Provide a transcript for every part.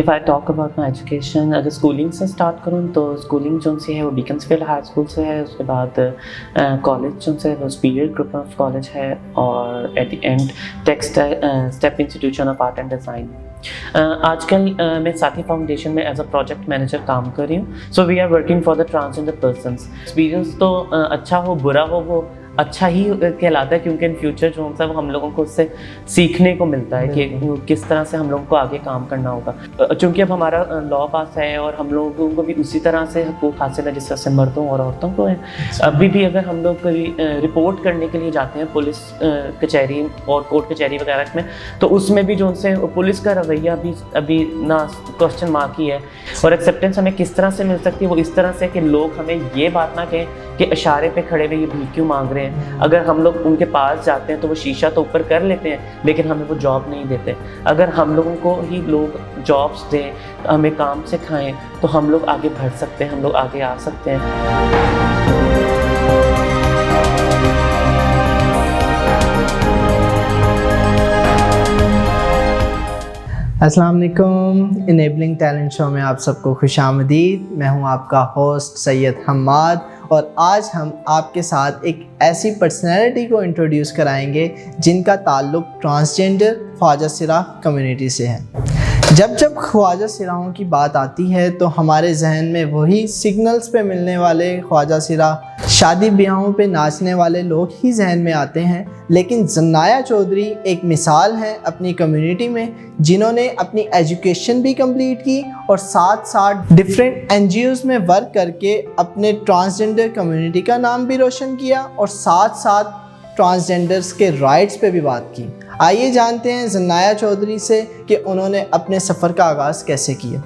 If I talk about my education, अगर schooling से start करूँ तो स्कूलिंग जो सी है वो बीकन्सफील्ड हाई स्कूल से है, उसके बाद कॉलेज जो है वो सुपीरियर ग्रुप ऑफ कॉलेज है, और at the end step institution of art and design. आजकल मैं साथी फाउंडेशन में एज अ प्रोजेक्ट मैनेजर काम कर रही हूँ। So we are working for the transgender persons. Experience तो अच्छा हो बुरा हो वो अच्छा ही कहलाता है, क्योंकि इन फ्यूचर जो होता है वो हम लोगों को उससे सीखने को मिलता है कि किस तरह से हम लोगों को आगे काम करना होगा। चूँकि अब हमारा लॉ पास है और हम लोगों को भी उसी तरह से हकूक़ हासिल है जिस तरह से मर्दों और औरतों को है। अभी भी अगर हम लोग कभी रिपोर्ट करने के लिए जाते हैं पुलिस कचहरी और कोर्ट कचहरी वगैरह में, तो उसमें भी जो उनसे पुलिस का रवैया भी अभी ना क्वेश्चन मार्क ही है। और एक्सेप्टेंस हमें किस तरह से मिल सकती है, वो इस तरह से कि लोग हमें ये बात ना कहें कि इशारे पे खड़े हुए ये भीख क्यों मांग रहे हैं। अगर हम लोग उनके पास जाते हैं तो वो शीशा तो ऊपर कर लेते हैं, लेकिन हमें वो जॉब नहीं देते। अगर हम लोगों को ही लोग जॉब्स दें, हमें काम सिखाएं, तो हम लोग आगे बढ़ सकते हैं, हम लोग आगे आ सकते हैं। अस्सलाम वालेकुम, इनेबलिंग टैलेंट शो में आप सबको खुशामदीद। मैं हूं आपका होस्ट सैयद हम्माद, और आज हम आपके साथ एक ऐसी पर्सनैलिटी को इंट्रोड्यूस कराएंगे जिनका ताल्लुक़ ट्रांसजेंडर ख्वाजा सिराह कम्युनिटी से है। जब ख्वाजा सिराहों की बात आती है तो हमारे जहन में वही सिग्नल्स पे मिलने वाले ख्वाजा सिराह, शादी ब्याहों पे नाचने वाले लोग ही जहन में आते हैं। लेकिन ज़नाया चौधरी एक मिसाल है अपनी कम्युनिटी में, जिन्होंने अपनी एजुकेशन भी कंप्लीट की और साथ साथ डिफरेंट NGOs में वर्क करके अपने ट्रांसजेंडर कम्युनिटी का नाम भी रोशन किया और साथ साथ ट्रांसजेंडर्स के राइट्स पे भी बात की। आइए जानते हैं ज़नाया चौधरी से कि उन्होंने अपने सफ़र का आगाज़ कैसे किया।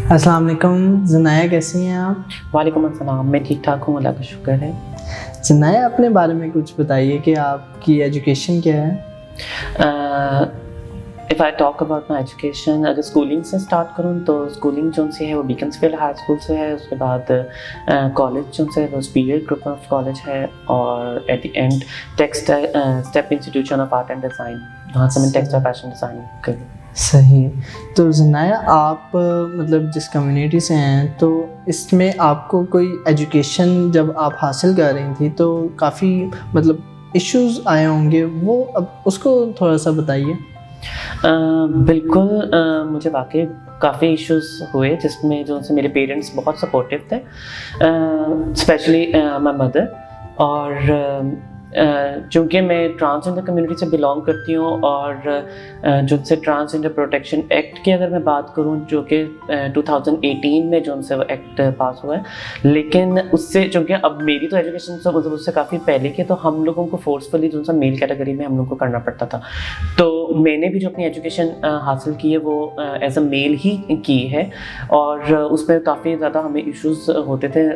अस्सलाम वालेकुम ज़नाया, कैसी हैं आप? वालेकुम अस्सलाम, मैं ठीक ठाक हूँ, अल्लाह का शुक्र है। ज़नाया, अपने बारे में कुछ बताइए कि आपकी एजुकेशन क्या है? If I talk about my education, अगर स्कूलिंग से स्टार्ट करूँ तो स्कूलिंग जो सी है वो बीकन्सफील्ड हाई स्कूल से है, उसके बाद कॉलेज जो है वो सुपीरियर ग्रुप ऑफ कॉलेज है, और at the end step institution of art and design, वहाँ से मैंने टेक्सटाइल फैशन डिज़ाइन करी। सही। तो ज़नाया, आप मतलब जिस कम्युनिटी से हैं तो इसमें आपको कोई एजुकेशन जब आप हासिल कर रही थी तो काफ़ी मतलब इश्यूज़ आए होंगे, वो अब उसको थोड़ा सा बताइए। बिल्कुल, मुझे वाकई काफ़ी इश्यूज़ हुए जिसमें जो से मेरे पेरेंट्स बहुत सपोर्टिव थे, स्पेशली माय मदर। और चूँकि मैं ट्रांसजेंडर कम्युनिटी से बिलोंग करती हूँ, और जिनसे ट्रांसजेंडर प्रोटेक्शन एक्ट की अगर मैं बात करूँ जो कि 2018 में जो उनसे वो एक्ट पास हुआ है, लेकिन उससे चूँकि अब मेरी तो एजुकेशन सब उससे काफ़ी पहले की, तो हम लोगों को फोर्सफुली जो सा मेल कैटेगरी में हम लोग को करना पड़ता था। तो मैंने भी जो अपनी एजुकेशन हासिल की है वो एज अ मेल ही की है, और उसमें काफ़ी ज़्यादा हमें इश्यूज़ होते थे।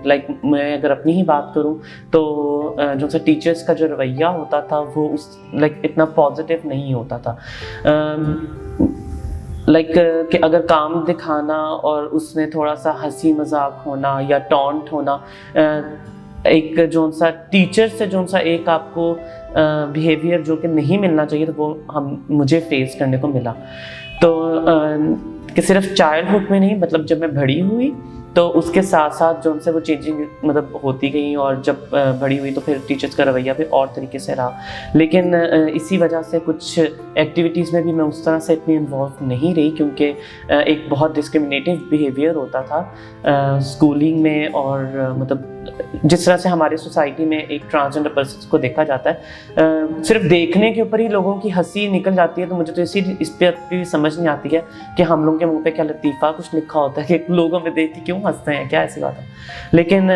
लाइक मैं अगर अपनी ही बात करूँ तो जो सा टीचर्स का जो रवैया होता था वो उस लाइक इतना पॉजिटिव नहीं होता था। लाइक कि अगर काम दिखाना और उसमें थोड़ा सा हंसी मजाक होना या टॉन्ट होना, एक जो सा टीचर से जो सा एक आपको बिहेवियर जो कि नहीं मिलना चाहिए, तो वो मुझे फेस करने को मिला। तो कि सिर्फ चाइल्डहुड में नहीं, मतलब जब मैं बड़ी हुई तो उसके साथ साथ जो उनसे वो चेंजिंग मतलब होती गई, और जब बड़ी हुई तो फिर टीचर्स का रवैया भी और तरीके से रहा। लेकिन इसी वजह से कुछ एक्टिविटीज़ में भी मैं उस तरह से इतनी इन्वॉल्व नहीं रही, क्योंकि एक बहुत डिस्क्रिमिनेटिव बिहेवियर होता था स्कूलिंग में, और मतलब जिस तरह से हमारे सोसाइटी में एक ट्रांसजेंडर पर्सन को देखा जाता है, सिर्फ देखने के ऊपर ही लोगों की हंसी निकल जाती है। तो मुझे तो इस पर भी समझ नहीं आती है कि हम लोगों के मुंह पे क्या लतीफ़ा कुछ लिखा होता है कि लोगों में देख के क्यों हंसते हैं, क्या ऐसी बात है। लेकिन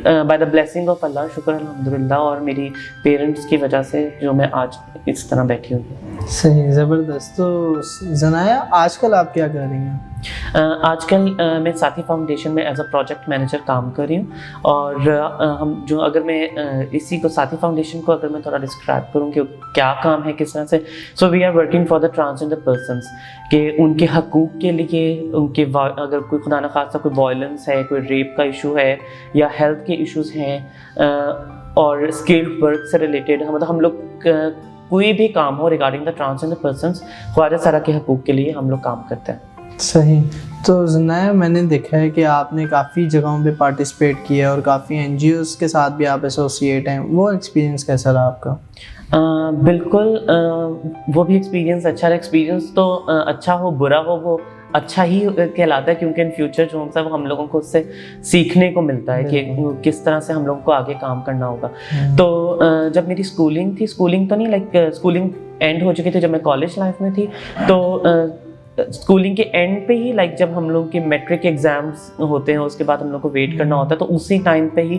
बाय द ब्लेसिंग ऑफ अल्लाह, शुक्र अल्हम्दुलिल्लाह, और मेरी पेरेंट्स की वजह से जो मैं आज इस तरह बैठी हूँ। सही, ज़बरदस्त। तो ज़नाया, आजकल आप क्या कर रही हैं? आजकल मैं साथी फाउंडेशन में एज अ प्रोजेक्ट मैनेजर काम कर रही हूँ, और हम जो अगर मैं इसी को साथी फाउंडेशन को अगर मैं थोड़ा डिस्क्राइब करूँ कि क्या काम है किस तरह से, so we are working for the transgender persons, कि उनके हकूक़ के लिए, उनके अगर कोई खुदा न खास्ता कोई वायलेंस है, कोई रेप का इशू है या हेल्थ के इश्यूज़ हैं, और स्किल्ड वर्क से रिलेटेड, मतलब हम लोग کوئی بھی کام ہو ریگارڈنگ دا ٹرانسجینڈر پرسنس، خواجہ سرا کے حقوق کے لیے ہم لوگ کام کرتے ہیں۔ صحیح۔ تو ثنایا، میں نے دیکھا ہے کہ آپ نے کافی جگہوں پہ پارٹیسپیٹ کیا اور کافی این جی اوز کے ساتھ بھی آپ ایسوسیٹ ہیں، وہ ایکسپیرینس کیسا رہا آپ کا؟ بالکل، وہ بھی ایکسپیرینس اچھا رہا۔ ایکسپیرینس تو اچھا ہو برا ہو وہ اچھا ہی کہلاتا ہے، کیونکہ ان فیوچر جو ہے وہ ہم لوگوں کو اس سے سیکھنے کو ملتا ہے کہ کس طرح سے ہم لوگوں کو آگے کام کرنا ہوگا۔ تو جب میری اسکولنگ تھی، اسکولنگ تو نہیں لائک اسکولنگ اینڈ ہو چکی تھی جب میں کالج لائف میں تھی، تو اسکولنگ کے اینڈ پہ ہی لائک جب ہم لوگ کے میٹرک ایگزامس ہوتے ہیں اس کے بعد ہم لوگ کو ویٹ کرنا ہوتا ہے، تو اسی ٹائم پہ ہی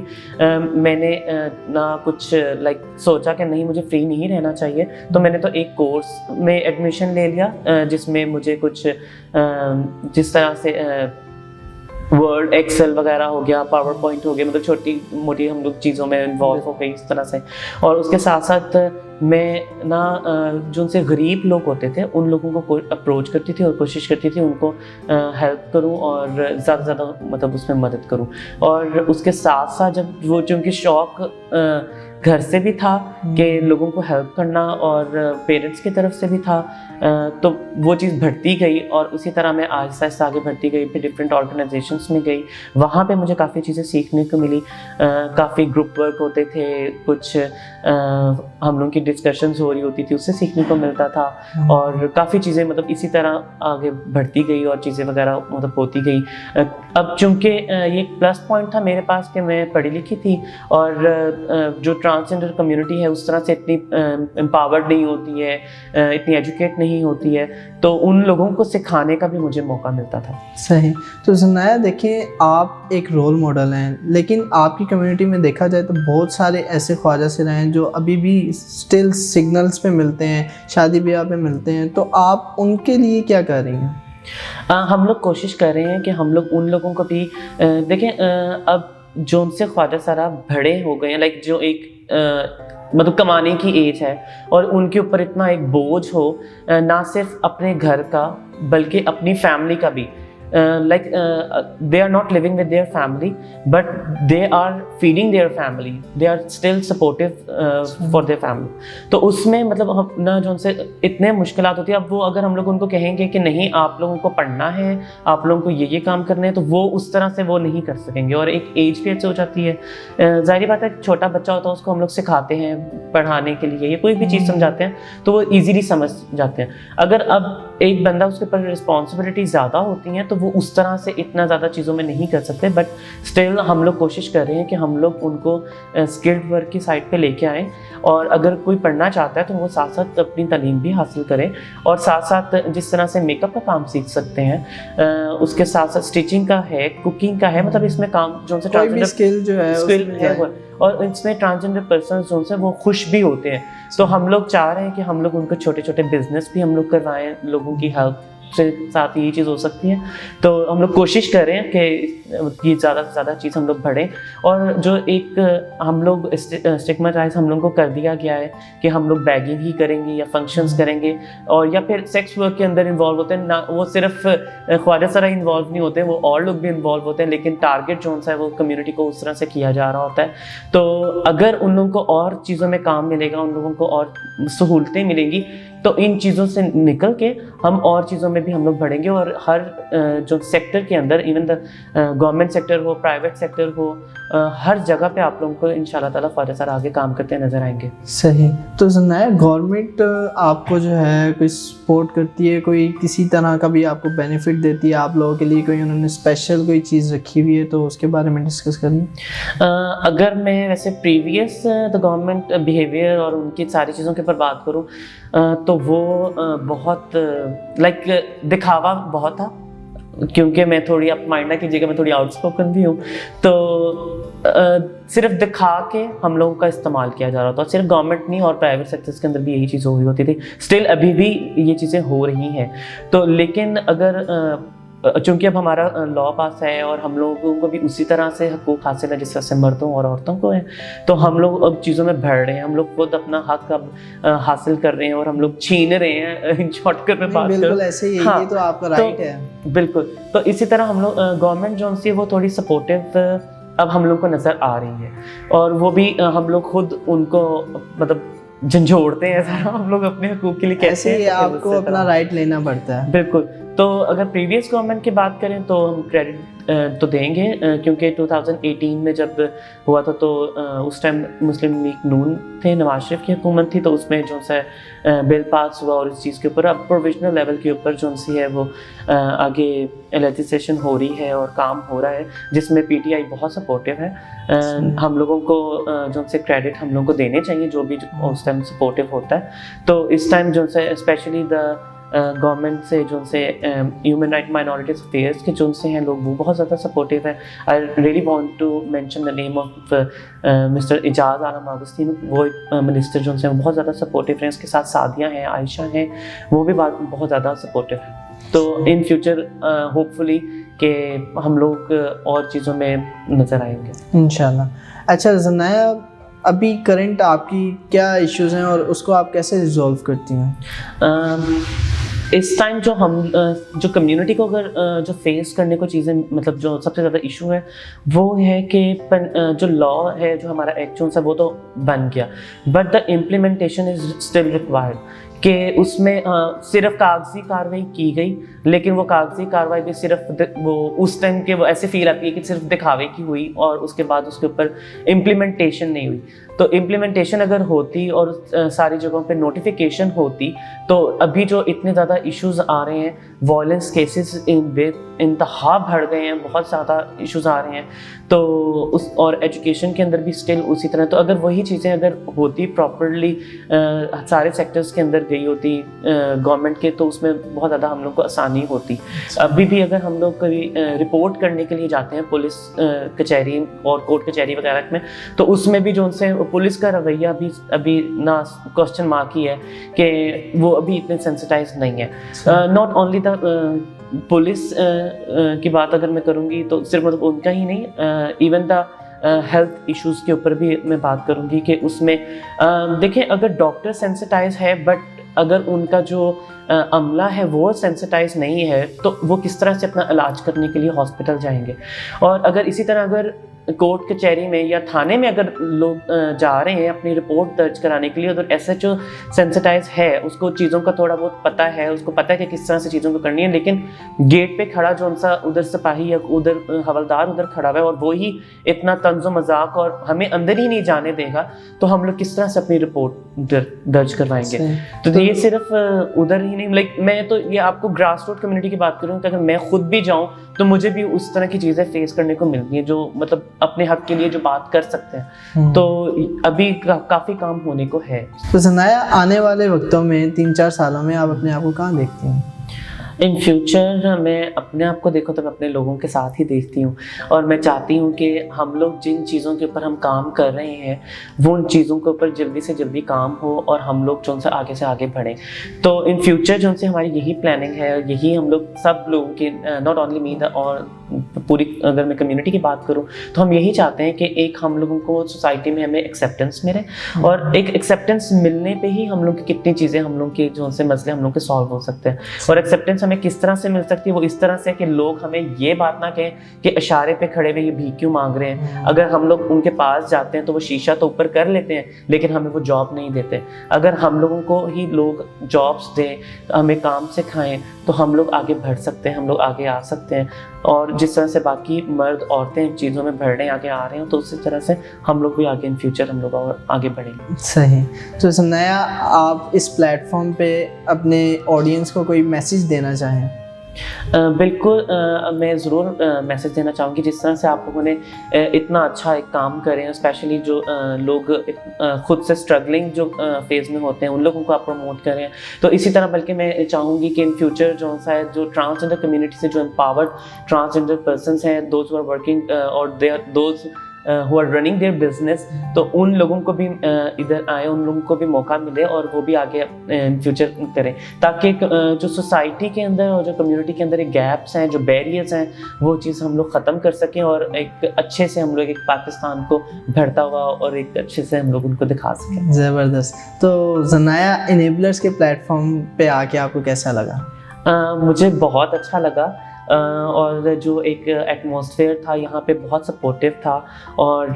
میں نے نہ کچھ لائک سوچا کہ نہیں مجھے فری نہیں رہنا چاہیے، تو میں نے تو ایک کورس میں ایڈمیشن لے لیا جس میں مجھے کچھ جس طرح سے ورڈ ایکسل وغیرہ ہو گیا، پاور پوائنٹ ہو گیا، مطلب چھوٹی موٹی ہم لوگ چیزوں میں انوالو ہو گئی اس طرح سے۔ اور اس کے ساتھ ساتھ میں نا جو ان سے غریب لوگ ہوتے تھے ان لوگوں کو اپروچ کرتی تھی اور کوشش کرتی تھی ان کو ہیلپ کروں اور زیادہ سے زیادہ مطلب اس میں مدد کروں۔ اور اس کے ساتھ ساتھ جب وہ چونکہ شوق گھر سے بھی تھا کہ لوگوں کو ہیلپ کرنا اور پیرنٹس کی طرف سے بھی تھا، تو وہ چیز بڑھتی گئی اور اسی طرح میں آہستہ آہستہ آگے بڑھتی گئی۔ پھر ڈفرینٹ آرگنائزیشنس میں گئی، وہاں پہ مجھے کافی چیزیں سیکھنے کو ملی، کافی گروپ ورک ہوتے تھے، کچھ ہم لوگوں کی ڈسکشنز ہو رہی ہوتی تھی، اس سے سیکھنے کو ملتا تھا، اور کافی چیزیں مطلب اسی طرح آگے بڑھتی گئی اور چیزیں وغیرہ مطلب ہوتی گئی۔ اب چونکہ یہ ایک پلس پوائنٹ تھا میرے پاس کہ میں پڑھی لکھی تھی اور جو ٹرانسجینڈر کمیونٹی ہے اس طرح سے اتنی امپاورڈ نہیں ہوتی ہے، اتنی ایجوکیٹ نہیں ہوتی ہے، تو ان لوگوں کو سکھانے کا بھی مجھے موقع ملتا تھا۔ صحیح۔ تو ثنایا دیکھیں، آپ ایک رول ماڈل ہیں، لیکن آپ کی کمیونٹی میں دیکھا جائے تو بہت سارے ایسے خواجہ سرا ہیں جو ابھی بھی اسٹل سگنلز پہ ملتے ہیں، شادی بیاہ پہ ملتے ہیں، تو آپ ان کے لیے کیا کر رہی ہیں؟ ہم لوگ کوشش کر رہے ہیں کہ ہم لوگ ان لوگوں کو بھی دیکھیں، اب جو ان سے خواجہ سرا بڑے ہو گئے ہیں، لائک جو ایک مطلب کمانے کی ایج ہے اور ان کے اوپر اتنا ایک بوجھ ہو، نہ صرف اپنے گھر کا بلکہ اپنی فیملی کا بھی، like they are not living with their family but they are feeding their family, they are still supportive for their family۔ تو اس میں مطلب نہ جو ان سے اتنے مشکلات ہوتی ہیں، اب وہ اگر ہم لوگ ان کو کہیں گے کہ نہیں آپ لوگوں کو پڑھنا ہے، آپ لوگوں کو یہ کام کرنے ہیں، تو وہ اس طرح سے وہ نہیں کر سکیں گے، اور ایک ایج بھی ایسے ہو جاتی ہے۔ ظاہری بات ہے چھوٹا بچہ ہوتا ہے اس کو ہم لوگ سکھاتے ہیں پڑھانے کے لیے یا کوئی بھی چیز سمجھاتے ہیں تو وہ ایزیلی سمجھ جاتے ہیں۔ اگر اب ایک بندہ اس کے اوپر رسپانسبلٹی زیادہ ہوتی ہیں تو وہ اس طرح سے اتنا زیادہ چیزوں میں نہیں کر سکتے، بٹ اسٹل ہم لوگ کوشش کر رہے ہیں کہ ہم لوگ ان کو اسکلڈ ورک کی سائڈ پہ لے کے آئیں، اور اگر کوئی پڑھنا چاہتا ہے تو وہ ساتھ ساتھ اپنی تعلیم بھی حاصل کرے، اور ساتھ ساتھ جس طرح سے میک اپ کا کام سیکھ سکتے ہیں، اس کے ساتھ ساتھ اسٹیچنگ کا ہے، کوکنگ کا ہے، مطلب اس میں کام جو سے اسکل جو ہے اور اس میں ٹرانسجینڈر پرسنز جو سے وہ خوش بھی ہوتے ہیں۔ تو ہم لوگ چاہ رہے ہیں کہ ہم لوگ ان کو چھوٹے چھوٹے بزنس بھی ہم لوگ کروائیں، لوگوں کی ہیلپ سے ساتھ یہ چیز ہو سکتی ہے۔ تو ہم لوگ کوشش کر رہے ہیں کہ یہ زیادہ سے زیادہ چیز ہم لوگ بڑھیں، اور جو ایک ہم لوگ اسٹگماٹائز ہم لوگوں کو کر دیا گیا ہے کہ ہم لوگ بیگنگ ہی کریں گے یا فنکشنز کریں گے، اور یا پھر سیکس ورک کے اندر انوالو ہوتے ہیں، نہ وہ صرف خواجہ سرا انوالو نہیں ہوتے، وہ اور لوگ بھی انوالو ہوتے ہیں، لیکن ٹارگیٹ جو ہے وہ کمیونٹی کو اس طرح سے کیا جا رہا ہوتا ہے۔ تو اگر ان لوگوں کو اور چیزوں میں کام ملے گا، ان لوگوں کو اور سہولتیں ملیں گی، تو ان چیزوں سے نکل کے ہم اور چیزوں میں بھی ہم لوگ بڑھیں گے، اور ہر جو سیکٹر کے اندر، ایون دا گورنمنٹ سیکٹر ہو، پرائیویٹ سیکٹر ہو، ہر جگہ پہ آپ لوگوں کو انشاءاللہ تعالیٰ خواجہ سرا آگے کام کرتے نظر آئیں گے۔ صحیح۔ تو ثنایا، گورنمنٹ آپ کو جو ہے کوئی سپورٹ کرتی ہے، کوئی کسی طرح کا بھی آپ کو بینیفٹ دیتی ہے آپ لوگوں کے لیے، کوئی انہوں نے اسپیشل کوئی چیز رکھی ہوئی ہے تو اس کے بارے میں ڈسکس کریے۔ اگر میں ویسے پریویس دا گورنمنٹ بیہیویئر اور ان کی ساری چیزوں کے اوپر بات کروں تو وہ بہت لائک دکھاوا بہت تھا، کیونکہ میں تھوڑی، آپ مائنڈ نہ کیجیے گا، میں تھوڑی آؤٹ اسپوکن بھی ہوں، تو صرف دکھا کے ہم لوگوں کا استعمال کیا جا رہا تھا، اور صرف گورنمنٹ نہیں اور پرائیویٹ سیکٹرز کے اندر بھی یہی چیز ہو رہی ہوتی تھی، اسٹل ابھی بھی یہ چیزیں ہو رہی ہیں۔ تو لیکن اگر چونکہ اب ہمارا لا پاس ہے اور ہم لوگوں کو بھی اسی طرح سے حقوق حاصل ہے جس طرح سے مردوں اور عورتوں کو ہے، تو ہم لوگ اب چیزوں میں بڑھ رہے ہیں، ہم لوگ خود اپنا حق اب حاصل کر رہے ہیں اور ہم لوگ چھین رہے ہیں، شارٹ کٹ میں بات کریں۔ بالکل ایسے ہی، یہ تو آپ کا رائٹ ہے۔ بالکل، تو اسی طرح ہم لوگ گورنمنٹ جو سی وہ تھوڑی سپورٹیو اب ہم لوگ کو نظر آ رہی ہے، اور وہ بھی ہم لوگ خود ان کو مطلب झंझोड़ते हैं ज़रा हम लोग अपने हकूक़ के लिए कहते ऐसे ही हैं, तो आपको उससे अपना तरह- राइट लेना पड़ता है। बिल्कुल। तो अगर प्रीवियस गवर्नमेंट की बात करें तो हम क्रेडिट तो देंगे, क्योंकि 2018 में जब हुआ था तो उस टाइम मुस्लिम लीग नून थे, नवाज शरीफ की हुकूमत थी, तो उसमें जो सा बिल पास हुआ और इस चीज़ के ऊपर अब प्रोविजनल लेवल के ऊपर जो सी है वो आगे लेजिस्लेशन हो रही है और काम हो रहा है, जिसमें पीटीआई बहुत सपोर्टिव है। हम लोगों को जो से क्रेडिट हम लोगों को देने चाहिए, जो भी उस टाइम सपोर्टिव होता है। तो इस टाइम जो से स्पेशली द गवर्नमेंट से जो से ह्यूमन राइट माइनॉरिटीज अफेयर्स के जो से हैं लोग, वो बहुत ज़्यादा सपोर्टिव है। I really want to mention the name of mister Ejaz Alam Augustine, वो मिनिस्टर जो से बहुत ज़्यादा सपोर्टिव हैं। इसके साथ सादिया हैं, आयशा हैं, वो भी बहुत ज़्यादा सपोर्टिव है। तो इन फ्यूचर होपफुली कि हम लोग और चीज़ों में नज़र आएंगे इंशाल्लाह। अच्छा ज़नाया, अभी करंट आपकी क्या इश्यूज़ हैं और उसको आप कैसे रिजॉल्व करती हैं? इस टाइम जो हम जो कम्युनिटी को अगर जो फेस करने को चीज़ें, मतलब जो सबसे ज़्यादा इशू है वो है कि जो लॉ है, जो हमारा एक्ट जो वो तो बन गया, but the implementation is still required, कि उसमें सिर्फ कागजी कार्रवाई की गई, लेकिन वो कागजी कार्रवाई भी सिर्फ वो उस टाइम के वो ऐसे फील आती है कि सिर्फ दिखावे की हुई और उसके बाद उसके ऊपर इम्प्लीमेंटेशन नहीं हुई। तो इम्प्लीमेंटेशन अगर होती और सारी जगहों पे नोटिफिकेशन होती, तो अभी जो इतने ज़्यादा इश्यूज़ आ रहे हैं, वायलेंस केसेस इंतहा बढ़ गए हैं, बहुत ज़्यादा इश्यूज़ आ रहे हैं, तो उस और एजुकेशन के अंदर भी स्टिल उसी तरह। तो अगर वही चीज़ें अगर होती प्रॉपरली, सारे सेक्टर्स के अंदर गई होती गवर्नमेंट के, तो उसमें बहुत ज़्यादा हम लोग को आसानी होती। अभी भी अगर हम लोग कभी रिपोर्ट करने के लिए जाते हैं पुलिस कचहरी और कोर्ट कचहरी वगैरह में, तो उसमें भी जो उनसे पुलिस का रवैया भी अभी ना क्वेश्चन मार्क ही है, कि वो अभी इतने सेंसिटाइज नहीं है। नॉट ओनली द पुलिस की बात अगर मैं करूँगी तो सिर्फ मतलब उनका ही नहीं, इवन द हेल्थ इश्यूज़ के ऊपर भी मैं बात करूँगी कि उसमें देखें, अगर डॉक्टर सेंसिटाइज है बट अगर उनका जो अमला है वो सेंसिटाइज नहीं है, तो वो किस तरह से अपना इलाज करने के लिए हॉस्पिटल जाएंगे। और अगर इसी तरह अगर कोर्ट कचहरी में या थाने में अगर लोग जा रहे हैं अपनी रिपोर्ट दर्ज कराने के लिए, अगर एसएचओ सेंसिटाइज है, उसको चीज़ों का थोड़ा बहुत पता है, उसको पता है कि किस तरह से चीज़ों को करनी है, लेकिन गेट पे खड़ा जो उनसा उधर सिपाही या उधर हवलदार उधर खड़ा हुआ है और वो ही इतना तंज़ो मजाक और हमें अंदर ही नहीं जाने देगा, तो हम लोग किस तरह से अपनी रिपोर्ट दर्ज करवाएंगे। तो ये सिर्फ उधर ही नहीं, लाइक मैं तो ये आपको ग्रास रूट कम्युनिटी की बात करूँ कि अगर मैं खुद भी जाऊँ तो मुझे भी उस तरह की चीज़ें फेस करने को मिलती हैं, जो मतलब अपने हक के लिए जो बात कर सकते हैं। तो अभी काफ़ी काम होने को है। तो ज़नाया, आने वाले वक्तों में 3-4 सालों में आप अपने आप को कहाँ देखती हैं? इन फ्यूचर मैं अपने आप को देखो तो मैं अपने लोगों के साथ ही देखती हूँ, और मैं चाहती हूँ कि हम लोग जिन चीज़ों के ऊपर हम काम कर रहे हैं वो उन चीज़ों के ऊपर जल्दी से जल्दी काम हो और हम लोग जो से आगे बढ़ें। तो इन फ्यूचर जो से हमारी यही प्लानिंग है, यही हम लोग सब लोगों की, नॉट ओनली मी और पूरी अगर मैं कम्युनिटी की बात करूँ तो हम यही चाहते हैं कि एक हम लोगों को सोसाइटी में हमें एक्सेप्टेंस मिले, और एक एक्सेप्टेंस मिलने पे ही हम लोग की कितनी चीज़ें हम लोग के जो से मसले हम लोग के सॉल्व हो सकते हैं। और एक्सेप्टेंस हमें किस तरह से मिल सकती है, वो इस तरह से कि लोग हमें ये बात ना कहें कि इशारे पे खड़े हुए ये भीख क्यों मांग रहे हैं। अगर हम लोग उनके पास जाते हैं तो वो शीशा तो ऊपर कर लेते हैं, लेकिन हमें वो जॉब नहीं देते। अगर हम लोगों को ही लोग जॉब्स दें, हमें काम सिखाएं, तो हम लोग आगे बढ़ सकते हैं, हम लोग आगे आ सकते हैं। और जिस तरह से बाकी मर्द औरतें चीज़ों में बढ़ रहे हैं, आगे आ रहे हैं, तो उसी तरह से हम लोग भी आगे इन फ्यूचर हम लोग और आगे बढ़ेंगे। सही। तो ज़नाया, आप इस प्लेटफॉर्म पे अपने ऑडियंस को कोई मैसेज देना चाहें? बिल्कुल, मैं ज़रूर मैसेज देना चाहूँगी। जिस तरह से आप लोगों ने इतना अच्छा एक काम करें, स्पेशली जो लोग खुद से स्ट्रगलिंग जो फेज़ में होते हैं उन लोगों को आप प्रमोट करें। तो इसी तरह बल्कि मैं चाहूँगी कि इन फ्यूचर जो सा है, जो ट्रांसजेंडर कम्युनिटी से जो एम्पावर्ड ट्रांसजेंडर पर्सनस हैं, दोज हु आर वर्किंग और they are those who are running their business, तो उन लोगों को भी इधर आए, उन लोगों को भी मौका मिले और वो भी आगे इन फ्यूचर करें, ताकि जो सोसाइटी के अंदर और जो कम्युनिटी के अंदर एक गैप्स हैं, जो बैरियर्स हैं, वो चीज़ हम लोग ख़त्म कर सकें और एक अच्छे से हम लोग एक पाकिस्तान को बढ़ता हुआ और एक अच्छे से हम लोग उनको दिखा सकें। ज़बरदस्त। तो ज़नाया, इनेबलर्स के प्लेटफॉर्म पे आके आपको कैसा लगा? मुझे बहुत अच्छा लगा, और जो एक एटमॉस्फेयर था यहाँ पे बहुत सपोर्टिव था, और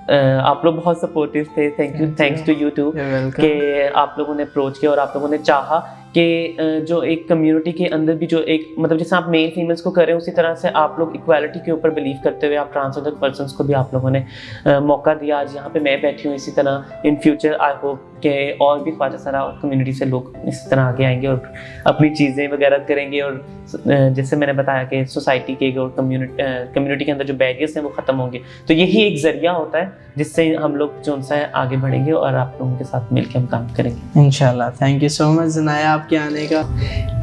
آپ لوگ بہت سپورٹیو تھے. تھینکس ٹو یو ٹو کہ آپ لوگوں نے اپروچ کیا اور آپ لوگوں نے چاہا کہ جو ایک کمیونٹی کے اندر بھی جو ایک مطلب جیسے آپ میل فیمیلس کو کریں اسی طرح سے آپ لوگ ایکویلٹی کے اوپر بلیو کرتے ہوئے آپ ٹرانسجنڈر پرسنس کو بھی آپ لوگوں نے موقع دیا. آج یہاں پہ میں بیٹھی ہوں, اسی طرح ان فیوچر آئی ہوپ کہ اور بھی خواجہ سرا کمیونٹی سے لوگ اسی طرح آگے آئیں گے اور اپنی چیزیں وغیرہ کریں گے, اور جیسے میں نے بتایا کہ سوسائٹی کے اور کمیونٹی کے اندر جو بیریئرس ہیں وہ ختم ہوں گے. تو یہی ایک ذریعہ ہوتا ہے جس سے ہم لوگ جو ان سے آگے بڑھیں گے اور آپ لوگوں کے ساتھ مل کے ہم کام کریں گے انشاءاللہ. تھینک یو سو مچ ثنایا آپ کے آنے کا.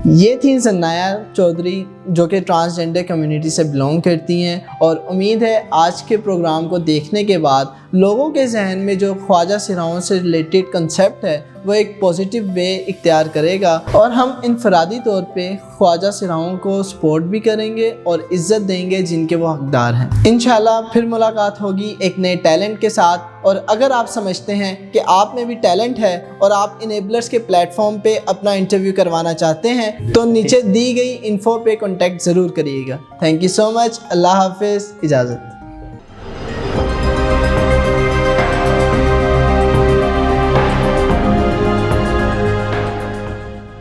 یہ تھی ثنایا چودھری جو کہ ٹرانسجنڈر کمیونٹی سے بلانگ کرتی ہیں, اور امید ہے آج کے پروگرام کو دیکھنے کے بعد لوگوں کے ذہن میں جو خواجہ سراؤں سے ریلیٹڈ کنسیپٹ ہے وہ ایک پازیٹیو وے اختیار کرے گا, اور ہم انفرادی طور پہ خواجہ سراؤں کو سپورٹ بھی کریں گے اور عزت دیں گے جن کے وہ حقدار ہیں. انشاءاللہ پھر ملاقات ہوگی ایک نئے ٹیلنٹ کے ساتھ. اور اگر آپ سمجھتے ہیں کہ آپ میں بھی ٹیلنٹ ہے اور آپ انیبلرز کے پلیٹ فارم پہ اپنا انٹرویو کروانا چاہتے ہیں تو نیچے دی گئی انفو پہ کانٹیکٹ ضرور کریے گا. تھینک یو سو مچ. اللہ حافظ. اجازت.